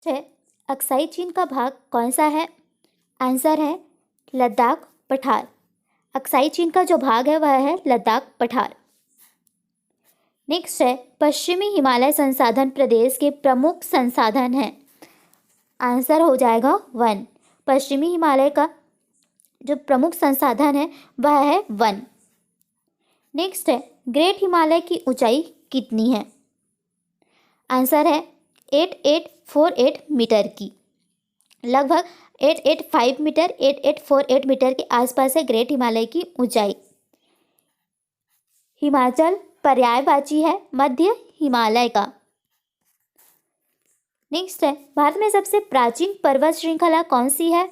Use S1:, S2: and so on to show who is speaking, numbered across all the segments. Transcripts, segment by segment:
S1: है अक्साई चीन का भाग कौन सा है? आंसर है लद्दाख पठार। अक्साई चीन का जो भाग है वह है लद्दाख पठार। नेक्स्ट है पश्चिमी हिमालय संसाधन प्रदेश के प्रमुख संसाधन हैं। आंसर हो जाएगा वन। पश्चिमी हिमालय का जो प्रमुख संसाधन है वह है वन। नेक्स्ट है ग्रेट हिमालय की ऊंचाई कितनी है? आंसर है 8848 मीटर की। लगभग 885 मीटर 8848 मीटर के आसपास है ग्रेट हिमालय की ऊंचाई। हिमाचल पर्यायवाची है मध्य हिमालय का। नेक्स्ट है भारत में सबसे प्राचीन पर्वत श्रृंखला कौन सी है?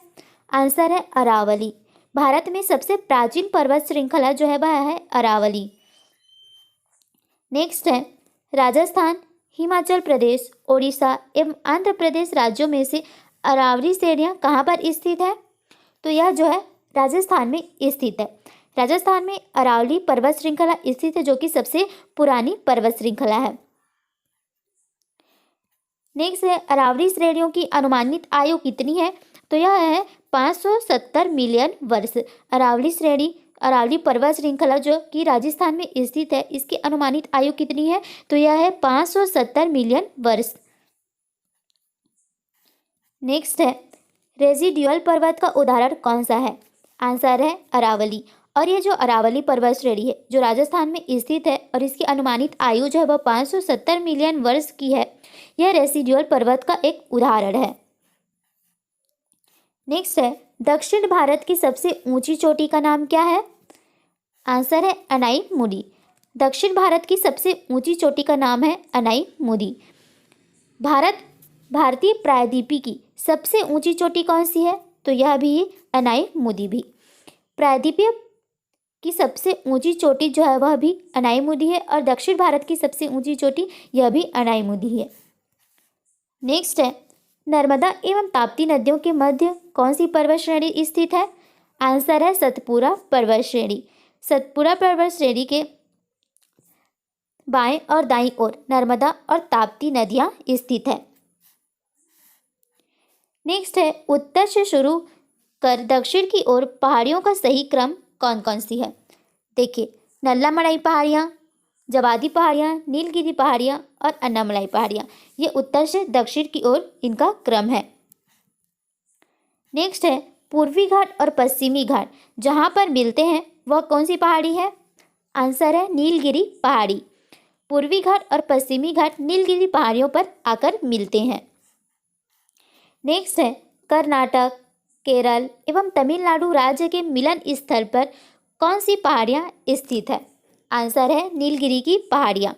S1: आंसर है अरावली। भारत में सबसे प्राचीन पर्वत श्रृंखला जो है वह है अरावली। नेक्स्ट है राजस्थान, हिमाचल प्रदेश, ओडिशा एवं आंध्र प्रदेश राज्यों में से अरावली श्रेणियाँ कहाँ पर स्थित है? तो यह जो है राजस्थान में स्थित है। राजस्थान में अरावली पर्वत श्रृंखला स्थित है जो कि सबसे पुरानी पर्वत श्रृंखला है। नेक्स्ट है अरावली श्रेणियों की अनुमानित आयु कितनी है? तो यह है 570 मिलियन वर्ष। अरावली पर्वत श्रृंखला जो कि राजस्थान में स्थित है इसकी अनुमानित आयु कितनी है? तो यह है 570 मिलियन वर्ष। नेक्स्ट है रेसिडुअल पर्वत का उदाहरण कौन सा है? आंसर है अरावली। और ये जो अरावली पर्वत श्रेणी है जो राजस्थान में स्थित है और इसकी अनुमानित आयु जो है वह 570 मिलियन वर्ष की है, यह रेसिडुअल पर्वत का एक उदाहरण है। नेक्स्ट है दक्षिण भारत की सबसे ऊंची चोटी का नाम क्या है? आंसर है अनाई मुदी। दक्षिण भारत की सबसे ऊंची चोटी का नाम है अनाई मुदी। भारतीय प्रायद्वीपी की सबसे ऊंची चोटी कौन सी है? तो यह भी अनाई मुदी भी। प्रायद्वीपीय की सबसे ऊंची चोटी जो है वह भी अनाई मुदी है और दक्षिण भारत की सबसे ऊंची चोटी यह भी अनाई मुदी है। नेक्स्ट है नर्मदा एवं ताप्ती नदियों के मध्य कौन सी पर्वत श्रेणी स्थित है? आंसर है सतपुरा पर्वत श्रेणी। सतपुरा पर्वत श्रेणी के बाएं और दाईं ओर नर्मदा और ताप्ती नदियां स्थित है। नेक्स्ट है उत्तर से शुरू कर दक्षिण की ओर पहाड़ियों का सही क्रम कौन कौन सी है? देखिए नल्लामड़ाई पहाड़ियाँ, जवादी पहाड़ियाँ, नीलगिरी पहाड़ियाँ और अन्नामलाई पहाड़ियाँ, ये उत्तर से दक्षिण की ओर इनका क्रम है। नेक्स्ट है पूर्वी घाट और पश्चिमी घाट जहाँ पर मिलते हैं वह कौन सी पहाड़ी है? आंसर है नीलगिरी पहाड़ी। पूर्वी घाट और पश्चिमी घाट नीलगिरी पहाड़ियों पर आकर मिलते हैं। नेक्स्ट है कर्नाटक, केरल एवं तमिलनाडु राज्य के मिलन स्थल पर कौन सी पहाड़ियाँ स्थित है? आंसर है नीलगिरी की पहाड़ियाँ।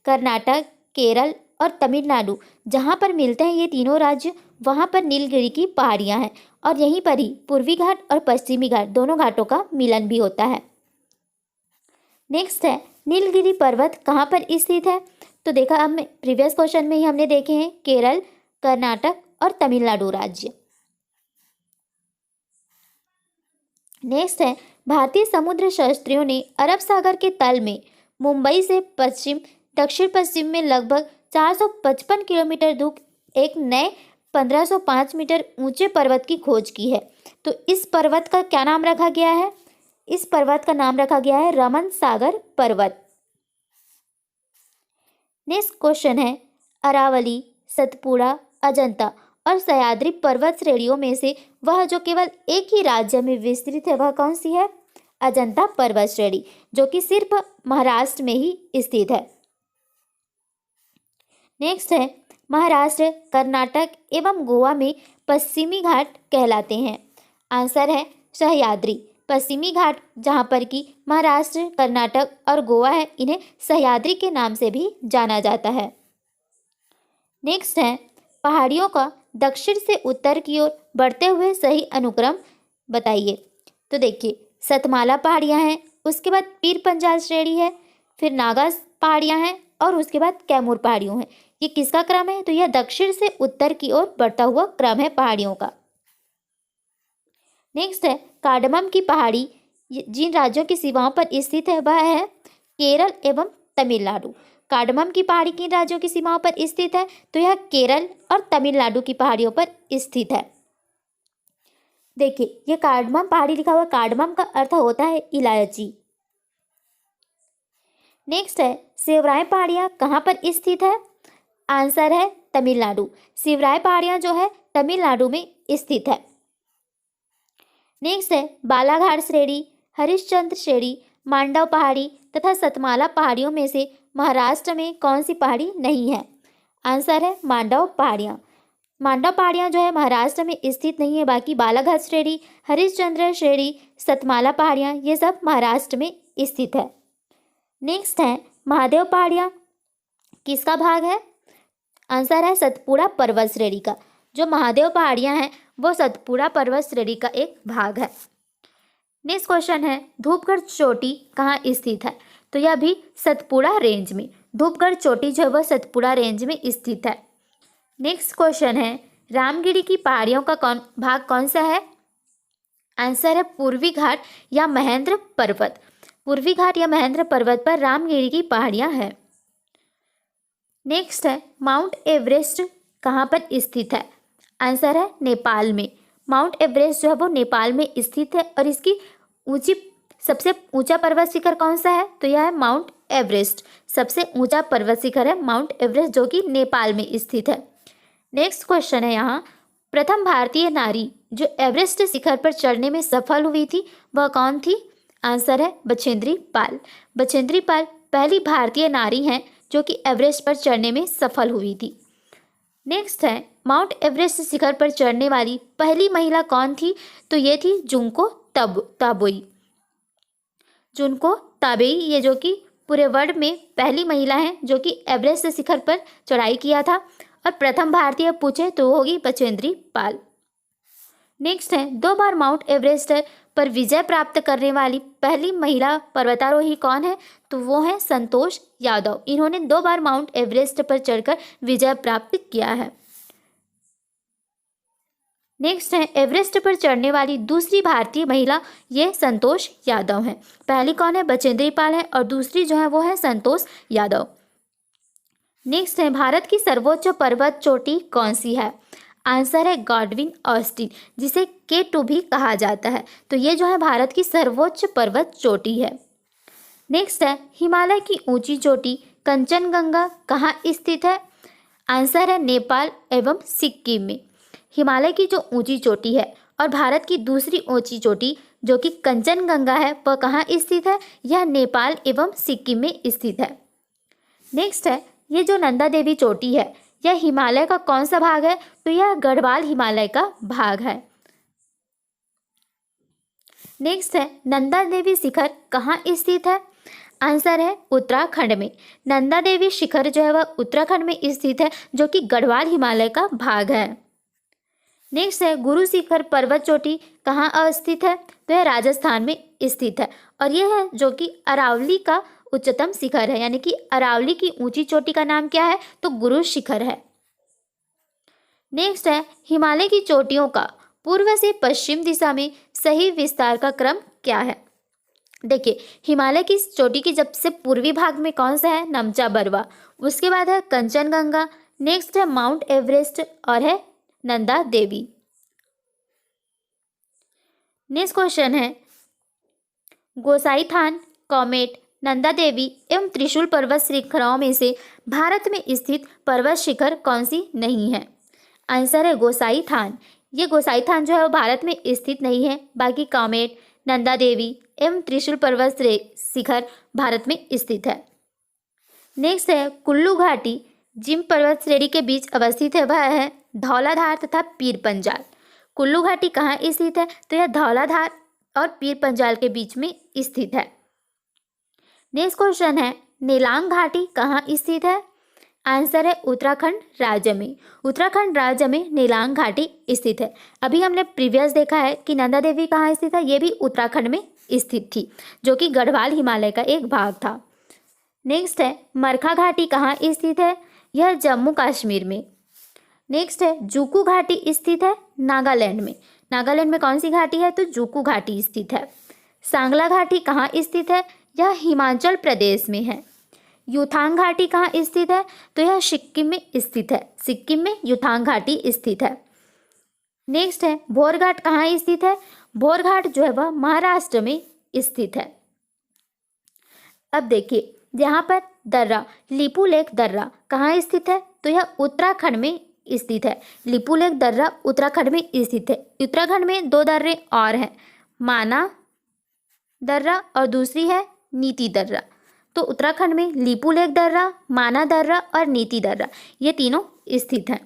S1: कर्नाटक, केरल और तमिलनाडु जहाँ पर मिलते हैं ये तीनों राज्य, वहाँ पर नीलगिरी की पहाड़ियाँ हैं और यहीं पर ही पूर्वी घाट और पश्चिमी घाट दोनों घाटों का मिलन भी होता है। नेक्स्ट है नीलगिरी पर्वत कहाँ पर स्थित है? तो देखा हम प्रीवियस क्वेश्चन में ही हमने देखे हैं केरल, कर्नाटक और तमिलनाडु राज्य। नेक्स्ट है भारतीय समुद्र शास्त्रियों ने अरब सागर के तल में मुंबई से दक्षिण पश्चिम में लगभग 455 किलोमीटर दूर एक नए 1505 मीटर ऊंचे पर्वत की खोज की है। तो इस पर्वत का क्या नाम रखा गया है? इस पर्वत का नाम रखा गया है रमन सागर पर्वत। नेक्स्ट क्वेश्चन है अरावली, सतपुड़ा, अजंता और सह्याद्री पर्वत श्रेणियों में से वह जो केवल एक ही राज्य में विस्तृत है वह कौन सी है? अजंता पर्वत श्रेणी, जो कि सिर्फ महाराष्ट्र में ही स्थित है। नेक्स्ट है महाराष्ट्र, कर्नाटक एवं गोवा में पश्चिमी घाट कहलाते हैं। आंसर है सह्याद्री। पश्चिमी घाट जहाँ पर कि महाराष्ट्र, कर्नाटक और गोवा है, इन्हें सह्याद्री के नाम से भी जाना जाता है। नेक्स्ट है पहाड़ियों का दक्षिण से उत्तर की ओर बढ़ते हुए सही अनुक्रम बताइए। तो देखिए सतमाला पहाड़ियाँ हैं, उसके बाद पीर पंजाल श्रेणी है, फिर नागा पहाड़ियाँ हैं और उसके बाद कैमूर पहाड़ियों हैं। ये किसका क्रम है? तो यह दक्षिण से उत्तर की ओर बढ़ता हुआ क्रम है पहाड़ियों का। नेक्स्ट है कार्डमम की पहाड़ी जिन राज्यों की सीमाओं पर स्थित है वह है केरल एवं तमिलनाडु। कार्डमम की पहाड़ी किन राज्यों की सीमाओं पर स्थित है? तो यह केरल और तमिलनाडु की पहाड़ियों पर स्थित है। देखिए, ये कार्डमम पहाड़ी लिखा हुआ, कार्डमम का अर्थ होता है इलायची। नेक्स्ट है, शिवराय पहाड़ियाँ कहाँ पर स्थित है? आंसर है तमिलनाडु। शिवराय पहाड़ियाँ जो है तमिलनाडु में स्थित है। नेक्स्ट है, बालाघाट श्रेणी, हरिश्चंद्र श्रेणी, मांडव पहाड़ी तथा सतमाला पहाड़ियों में से महाराष्ट्र में कौन सी पहाड़ी नहीं है? आंसर है मांडव पहाड़ियाँ। मांडव पहाड़ियाँ जो है महाराष्ट्र में स्थित नहीं है, बाकी बालाघाट श्रेणी, हरिश्चंद्र श्रेणी, सतमाला पहाड़ियाँ ये सब महाराष्ट्र में स्थित है। नेक्स्ट है, महादेव पहाड़ियाँ किसका भाग है? आंसर है सतपुड़ा पर्वत श्रेणी का। जो महादेव पहाड़ियाँ हैं वो सतपुड़ा पर्वत श्रेणी का एक भाग है। नेक्स्ट क्वेश्चन है, धूपगढ़ चोटी कहाँ स्थित है? तो यह भी सतपुड़ा रेंज में, धूपगढ़ चोटी जो है वह सतपुड़ा रेंज में स्थित है। नेक्स्ट क्वेश्चन है, रामगिरी की पहाड़ियों का भाग कौन सा है? आंसर है पूर्वी घाट या महेंद्र पर्वत। पूर्वी घाट या महेंद्र पर्वत पर रामगिरी की पहाड़ियाँ हैं। नेक्स्ट है, माउंट एवरेस्ट कहाँ पर स्थित है? आंसर है नेपाल में। माउंट एवरेस्ट जो है वो नेपाल में स्थित है और इसकी सबसे ऊंचा पर्वत शिखर कौन सा है? तो यह है माउंट एवरेस्ट। सबसे ऊंचा पर्वत शिखर है माउंट एवरेस्ट जो कि नेपाल में स्थित है। नेक्स्ट क्वेश्चन है यहाँ, प्रथम भारतीय नारी जो एवरेस्ट शिखर पर चढ़ने में सफल हुई थी वह कौन थी? आंसर है बछेंद्री पाल। बछेंद्री पाल पहली भारतीय नारी हैं जो कि एवरेस्ट पर चढ़ने में सफल हुई थी। नेक्स्ट है, माउंट एवरेस्ट शिखर पर चढ़ने वाली पहली महिला कौन थी? तो ये थी जुंको ताबोई। जुंको ताबेई ये जो कि पूरे वर्ल्ड में पहली महिला हैं जो कि एवरेस्ट शिखर पर चढ़ाई किया था। और प्रथम भारतीय पूछे तो होगी बछेंद्री पाल। नेक्स्ट है, 2 बार माउंट एवरेस्ट पर विजय प्राप्त करने वाली पहली महिला पर्वतारोही कौन है? तो वो है संतोष यादव। इन्होंने 2 बार माउंट एवरेस्ट पर चढ़कर विजय प्राप्त किया है। नेक्स्ट है, एवरेस्ट पर चढ़ने वाली दूसरी भारतीय महिला ये संतोष यादव हैं। पहली कौन है? बछेंद्री पाल है और दूसरी जो है वो है संतोष यादव। नेक्स्ट है, भारत की सर्वोच्च पर्वत चोटी कौन सी है? आंसर है गॉडविन ऑस्टिन, जिसे K2 भी कहा जाता है। तो ये जो है भारत की सर्वोच्च पर्वत चोटी है। नेक्स्ट है, हिमालय की ऊंची चोटी कंचनजंगा कहाँ स्थित है? आंसर है नेपाल एवं सिक्किम में। हिमालय की जो ऊंची चोटी है और भारत की दूसरी ऊंची चोटी जो कि कंचनजंगा है वह कहाँ स्थित है? यह नेपाल एवं सिक्किम में स्थित है। नेक्स्ट है, ये जो नंदा देवी चोटी है यह हिमालय का कौन सा भाग है? तो यह गढ़वाल हिमालय का भाग है। नेक्स्ट है, नंदा देवी शिखर कहाँ स्थित है? आंसर है उत्तराखंड में। नंदा देवी शिखर जो है वह उत्तराखंड में स्थित है जो कि गढ़वाल हिमालय का भाग है। नेक्स्ट है, गुरु शिखर पर्वत चोटी कहाँ अवस्थित है? तो यह राजस्थान में स्थित है और यह है जो कि अरावली का उच्चतम शिखर है, यानी कि अरावली की ऊंची चोटी का नाम क्या है? तो गुरु शिखर है। नेक्स्ट है, हिमालय की चोटियों का पूर्व से पश्चिम दिशा में सही विस्तार का क्रम क्या है? देखिए, हिमालय की चोटी की सबसे पूर्वी भाग में कौन सा है? नमचा बरवा। उसके बाद है कंचनजंगा। नेक्स्ट है माउंट एवरेस्ट और है नंदा देवी। नेक्स्ट क्वेश्चन है, गोसाईथान, कॉमेट, नंदा देवी एवं त्रिशूल पर्वत श्रृंखलाओं में से भारत में स्थित पर्वत शिखर कौन सी नहीं है? आंसर है गोसाईथान। ये गोसाईथान जो है वो भारत में स्थित नहीं है, बाकी कॉमेट, नंदा देवी एवं त्रिशूल पर्वत शिखर भारत में स्थित है। नेक्स्ट है, कुल्लू घाटी जिन पर्वत श्रेणी के बीच अवस्थित है वह है धौलाधार तथा पीर पंजाल। कुल्लू घाटी कहाँ स्थित है? तो यह धौलाधार और पीर पंजाल के बीच में स्थित है। नेक्स्ट क्वेश्चन है, नेलांग घाटी कहाँ स्थित है? आंसर है उत्तराखंड राज्य में। उत्तराखंड राज्य में नेलांग घाटी स्थित है। अभी हमने प्रीवियस देखा है कि नंदा देवी कहाँ स्थित है, ये भी उत्तराखंड में स्थित थी जो कि गढ़वाल हिमालय का एक भाग था। नेक्स्ट है, मरखा घाटी कहाँ स्थित है? यह जम्मू कश्मीर में। नेक्स्ट है, जूकू घाटी स्थित है नागालैंड में। नागालैंड में कौन सी घाटी है? तो जूकू घाटी स्थित है। सांगला घाटी कहाँ स्थित है? यह हिमाचल प्रदेश में है। युथांग घाटी कहाँ स्थित है? तो यह सिक्किम में स्थित है। सिक्किम में युथांग घाटी स्थित है। नेक्स्ट है भोर घाट कहाँ स्थित है? भोर घाट जो है वह महाराष्ट्र में स्थित है। अब देखिए यहाँ पर दर्रा लिपुलेख दर्रा कहाँ स्थित है? तो यह उत्तराखंड में स्थित है। लिपुलेख दर्रा उत्तराखंड में स्थित है। उत्तराखंड में दो दर्रे और हैं, माना दर्रा और दूसरी है नीति दर्रा। तो उत्तराखंड में लिपुलेख दर्रा, माना दर्रा और नीति दर्रा ये तीनों स्थित हैं।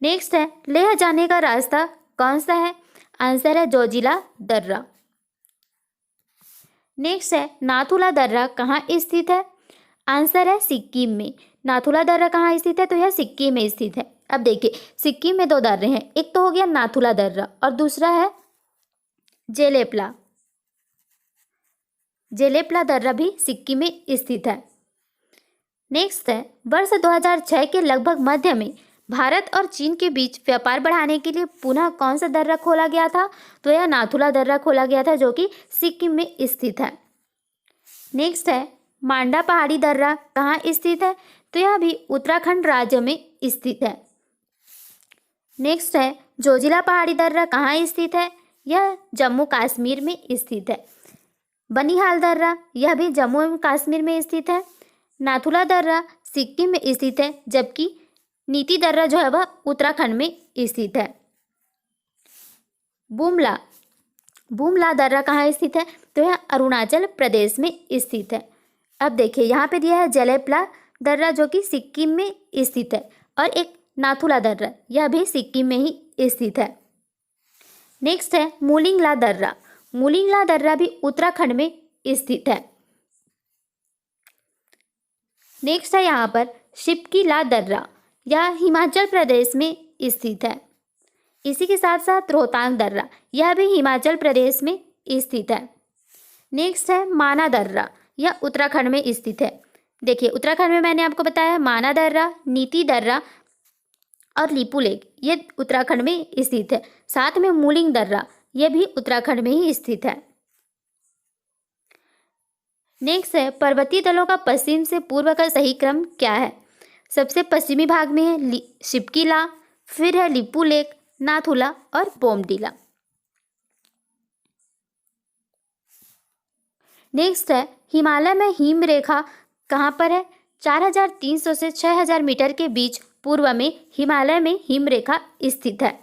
S1: नेक्स्ट है लेह जाने का रास्ता कौन सा है? आंसर है जोजिला दर्रा। नेक्स्ट है नाथुला दर्रा कहाँ स्थित है? आंसर है सिक्किम में। नाथुला दर्रा कहाँ स्थित है? तो यह सिक्किम में स्थित है। अब देखिए सिक्किम में दो दर्रे हैं, एक तो हो गया नाथुला दर्रा और दूसरा है जेलेपला। जेलेपला दर्रा भी सिक्किम में स्थित है। नेक्स्ट है वर्ष 2006 के लगभग मध्य में भारत और चीन के बीच व्यापार बढ़ाने के लिए पुनः कौन सा दर्रा खोला गया था? तो यह नाथुला दर्रा खोला गया था जो कि सिक्किम में स्थित है। नेक्स्ट है मांडा पहाड़ी दर्रा कहाँ स्थित है? तो यह भी उत्तराखंड राज्य में स्थित है। नेक्स्ट है जोजिला पहाड़ी दर्रा कहाँ स्थित है? यह जम्मू कश्मीर में स्थित है। बनिहाल दर्रा यह भी जम्मू एवं कश्मीर में स्थित है। नाथुला दर्रा सिक्किम में स्थित है, जबकि नीति दर्रा जो है वह उत्तराखंड में स्थित है। बुमला दर्रा कहाँ स्थित है? तो यह अरुणाचल प्रदेश में स्थित है। अब देखिए यहाँ पे दिया है जलेपला दर्रा जो कि सिक्किम में स्थित है और एक नाथुला दर्रा यह भी सिक्किम में ही स्थित है। नेक्स्ट है मूलिंगला दर्रा। मूलिंगला दर्रा भी उत्तराखंड में स्थित है। नेक्स्ट है यहाँ पर शिप्कीला दर्रा, यह हिमाचल प्रदेश में स्थित है। इसी के साथ साथ रोहतांग दर्रा यह भी हिमाचल प्रदेश में स्थित है। नेक्स्ट है माना दर्रा, यह उत्तराखंड में स्थित है। देखिए उत्तराखंड में मैंने आपको बताया माना दर्रा, नीति दर्रा और लिपुलेख ये उत्तराखंड में स्थित है। साथ में मूलिंग दर्रा यह भी उत्तराखंड में ही स्थित है। नेक्स्ट है पर्वतीय दलों का पश्चिम से पूर्व का सही क्रम क्या है? सबसे पश्चिमी भाग में है शिप्कीला, फिर है लिपुलेख, नाथुला और बोमडिला। नेक्स्ट है हिमालय में हिम रेखा कहाँ पर है? 4300 से 6000 मीटर के बीच पूर्व में हिमालय में हिम रेखा स्थित है।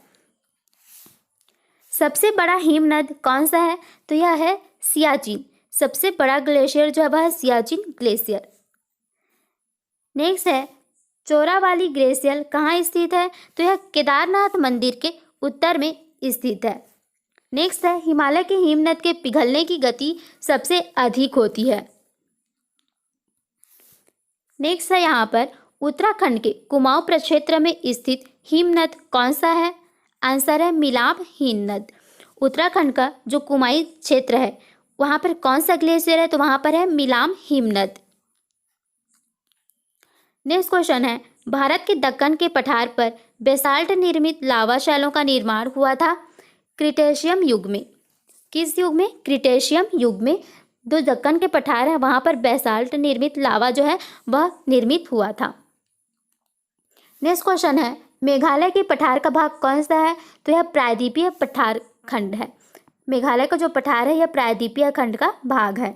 S1: सबसे बड़ा हिमनद कौन सा है? तो यह है सियाचिन। सबसे बड़ा ग्लेशियर जो है वह सियाचिन ग्लेशियर। नेक्स्ट है चोरावाली ग्लेशियर कहाँ स्थित है? तो यह केदारनाथ मंदिर के उत्तर में स्थित है। नेक्स्ट है हिमालय के हिमनद के पिघलने की गति सबसे अधिक होती है। नेक्स्ट है यहाँ पर उत्तराखंड के कुमाऊं प्रक्षेत्र में स्थित हिमनद कौन सा है? आंसर है मिलाप हिमनद। उत्तराखंड का जो कुमाऊं क्षेत्र है वहाँ पर कौन सा ग्लेशियर है? तो वहाँ पर है मिलाम हिमनद। नेक्स्ट क्वेश्चन है भारत के दक्कन के पठार पर बेसाल्ट निर्मित लावा शैलों का निर्माण हुआ था क्रिटेशियम युग में। किस युग में? क्रिटेशियम युग में जो दक्कन के पठार है वहाँ पर बेसाल्ट निर्मित लावा जो है वह निर्मित हुआ था। नेक्स्ट क्वेश्चन है मेघालय के पठार का भाग कौन सा है? तो यह प्रायद्वीपीय पठार खंड है। मेघालय का जो पठार है यह प्रायद्वीपीय खंड का भाग है।